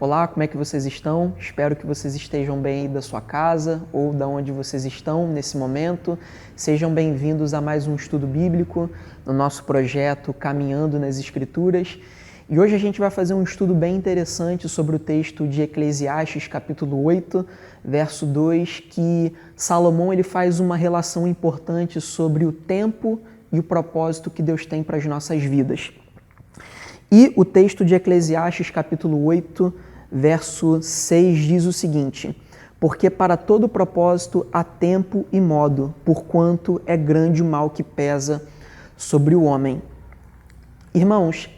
Olá, como é que vocês estão? Espero que vocês estejam bem aí da sua casa ou da onde vocês estão nesse momento. Sejam bem-vindos a mais um estudo bíblico no nosso projeto Caminhando nas Escrituras. E hoje a gente vai fazer um estudo bem interessante sobre o texto de Eclesiastes, capítulo 8, verso 2, que Salomão ele faz uma relação importante sobre o tempo e o propósito que Deus tem para as nossas vidas. E o texto de Eclesiastes, capítulo 8, verso 6, diz o seguinte: porque para todo propósito há tempo e modo, porquanto é grande o mal que pesa sobre o homem. Irmãos,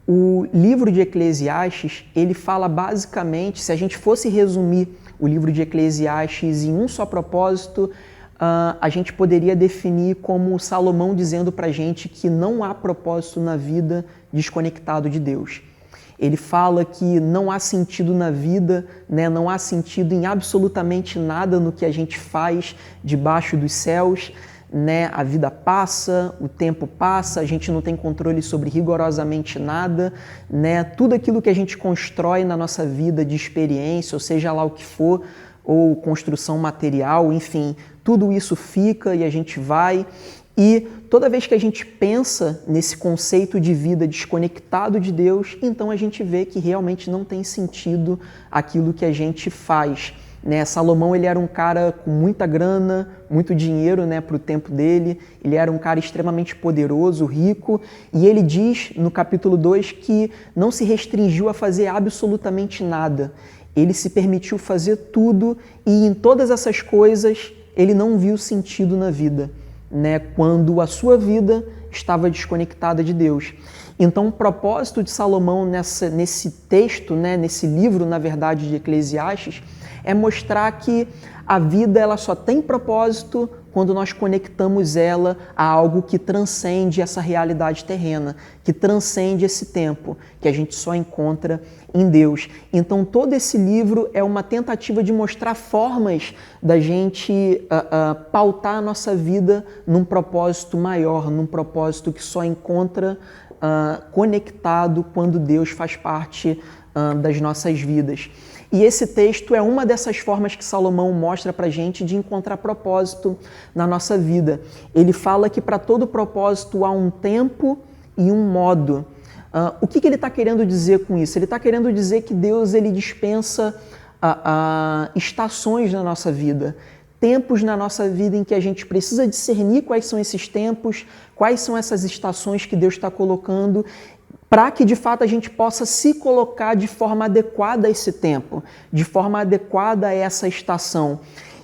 o livro de Eclesiastes, ele fala basicamente, se a gente fosse resumir o livro de Eclesiastes em um só propósito, a gente poderia definir como Salomão dizendo para a gente que não há propósito na vida desconectado de Deus. Ele fala que não há sentido na vida, né? Não há sentido em absolutamente nada no que a gente faz debaixo dos céus, né? A vida passa, o tempo passa, a gente não tem controle sobre rigorosamente nada, né? Tudo aquilo que a gente constrói na nossa vida de experiência, ou seja lá o que for, ou construção material, enfim, tudo isso fica e a gente vai. E toda vez que a gente pensa nesse conceito de vida desconectado de Deus, então a gente vê que realmente não tem sentido aquilo que a gente faz, né? Salomão ele era um cara com muita grana, muito dinheiro, né, para o tempo dele, ele era um cara extremamente poderoso, rico, e ele diz no capítulo 2 que não se restringiu a fazer absolutamente nada. Ele se permitiu fazer tudo e em todas essas coisas ele não viu sentido na vida, né, quando a sua vida estava desconectada de Deus. Então, o propósito de Salomão nesse texto, né, nesse livro, na verdade, de Eclesiastes, é mostrar que a vida ela só tem propósito quando nós conectamos ela a algo que transcende essa realidade terrena, que transcende esse tempo, que a gente só encontra em Deus. Então, todo esse livro é uma tentativa de mostrar formas da gente pautar a nossa vida num propósito maior, num propósito que só encontra conectado quando Deus faz parte das nossas vidas. E esse texto é uma dessas formas que Salomão mostra para a gente de encontrar propósito na nossa vida. Ele fala que para todo propósito há um tempo e um modo. O que ele está querendo dizer com isso? Ele está querendo dizer que Deus ele dispensa estações na nossa vida, tempos na nossa vida em que a gente precisa discernir quais são esses tempos, quais são essas estações que Deus está colocando, para que de fato a gente possa se colocar de forma adequada a esse tempo, de forma adequada a essa estação.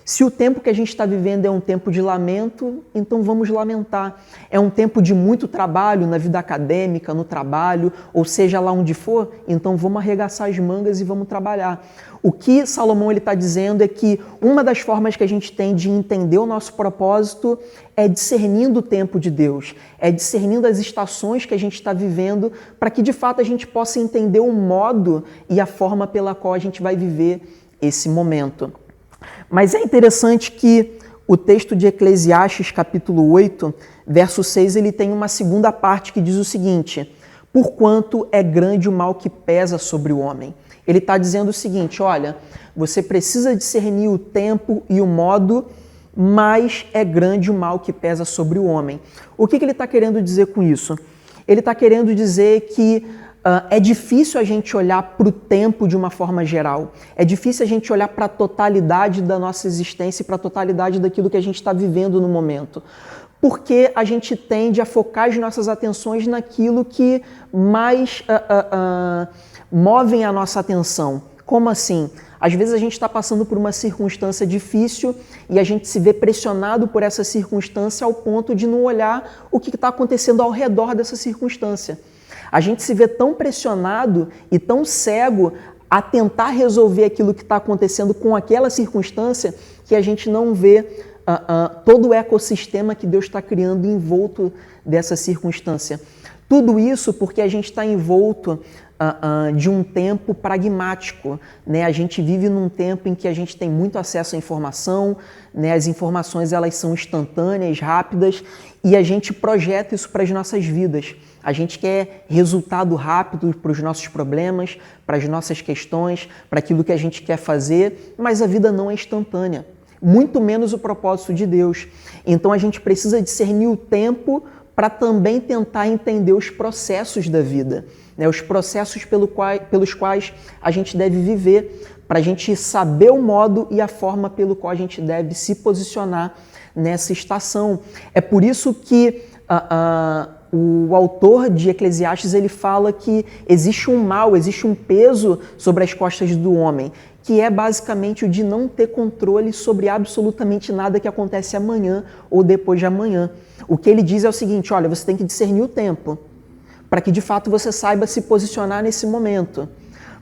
Se o tempo que a gente está vivendo é um tempo de lamento, então vamos lamentar. É um tempo de muito trabalho na vida acadêmica, no trabalho, ou seja lá onde for, então vamos arregaçar as mangas e vamos trabalhar. O que Salomão está dizendo é que uma das formas que a gente tem de entender o nosso propósito é discernindo o tempo de Deus, é discernindo as estações que a gente está vivendo para que de fato a gente possa entender o modo e a forma pela qual a gente vai viver esse momento. Mas é interessante que o texto de Eclesiastes, capítulo 8, verso 6, ele tem uma segunda parte que diz o seguinte: porquanto é grande o mal que pesa sobre o homem. Ele está dizendo o seguinte: olha, você precisa discernir o tempo e o modo, mas é grande o mal que pesa sobre o homem. O que ele está querendo dizer com isso? Ele está querendo dizer que é difícil a gente olhar para o tempo de uma forma geral. É difícil a gente olhar para a totalidade da nossa existência e para a totalidade daquilo que a gente está vivendo no momento. Porque a gente tende a focar as nossas atenções naquilo que mais movem a nossa atenção. Como assim? Às vezes a gente está passando por uma circunstância difícil e a gente se vê pressionado por essa circunstância ao ponto de não olhar o que está acontecendo ao redor dessa circunstância. A gente se vê tão pressionado e tão cego a tentar resolver aquilo que está acontecendo com aquela circunstância que a gente não vê todo o ecossistema que Deus está criando envolto dessa circunstância. Tudo isso porque a gente está envolto de um tempo pragmático, né? A gente vive num tempo em que a gente tem muito acesso à informação, né? As informações elas são instantâneas, rápidas, e a gente projeta isso para as nossas vidas. A gente quer resultado rápido para os nossos problemas, para as nossas questões, para aquilo que a gente quer fazer, mas a vida não é instantânea, muito menos o propósito de Deus. Então a gente precisa discernir o tempo para também tentar entender os processos da vida, né? Os processos pelos quais a gente deve viver, para a gente saber o modo e a forma pelo qual a gente deve se posicionar nessa estação. É por isso que o autor de Eclesiastes ele fala que existe um mal, existe um peso sobre as costas do homem, que é basicamente o de não ter controle sobre absolutamente nada que acontece amanhã ou depois de amanhã. O que ele diz é o seguinte: olha, você tem que discernir o tempo, para que de fato você saiba se posicionar nesse momento.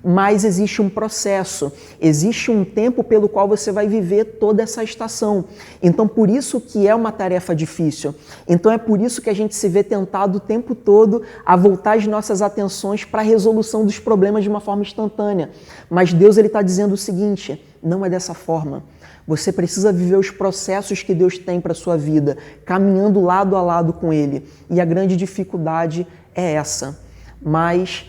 Mas existe um processo, existe um tempo pelo qual você vai viver toda essa estação. Então, por isso que é uma tarefa difícil. Então, é por isso que a gente se vê tentado o tempo todo a voltar as nossas atenções para a resolução dos problemas de uma forma instantânea. Mas Deus está dizendo o seguinte: não é dessa forma. Você precisa viver os processos que Deus tem para a sua vida, caminhando lado a lado com Ele. E a grande dificuldade é essa. Mas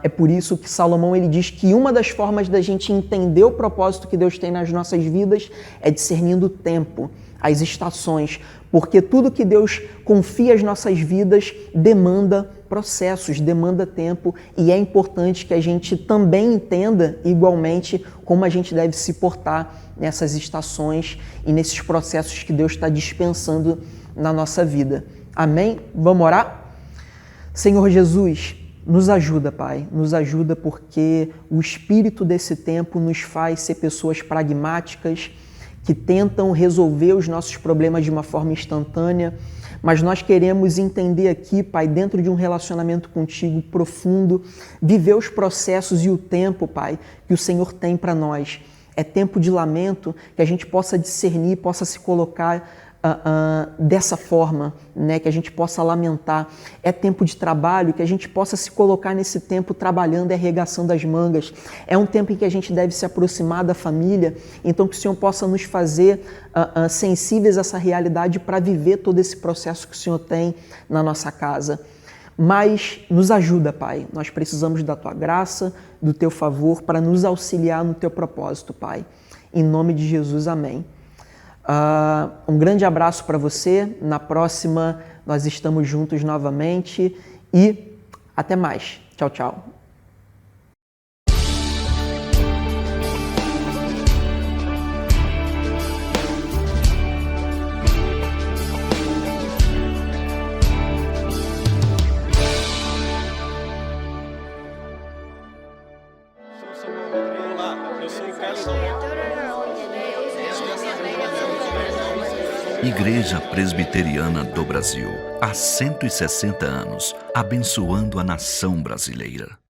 é por isso que Salomão ele diz que uma das formas da gente entender o propósito que Deus tem nas nossas vidas é discernindo o tempo, as estações, porque tudo que Deus confia às nossas vidas demanda processos, demanda tempo, e é importante que a gente também entenda igualmente como a gente deve se portar nessas estações e nesses processos que Deus está dispensando na nossa vida. Amém? Vamos orar? Senhor Jesus, nos ajuda, Pai, nos ajuda porque o espírito desse tempo nos faz ser pessoas pragmáticas, que tentam resolver os nossos problemas de uma forma instantânea, mas nós queremos entender aqui, Pai, dentro de um relacionamento contigo profundo, viver os processos e o tempo, Pai, que o Senhor tem para nós. É tempo de lamento, que a gente possa discernir, possa se colocar dessa forma, né? Que a gente possa lamentar. É tempo de trabalho, que a gente possa se colocar nesse tempo trabalhando e arregaçando as mangas. É um tempo em que a gente deve se aproximar da família, então que o Senhor possa nos fazer sensíveis a essa realidade para viver todo esse processo que o Senhor tem na nossa casa. Mas nos ajuda, Pai. Nós precisamos da Tua graça, do Teu favor para nos auxiliar no Teu propósito, Pai. Em nome de Jesus, amém. Um grande abraço para você. Na próxima nós estamos juntos novamente e até mais. Tchau, tchau. Igreja Presbiteriana do Brasil, há 160 anos, abençoando a nação brasileira.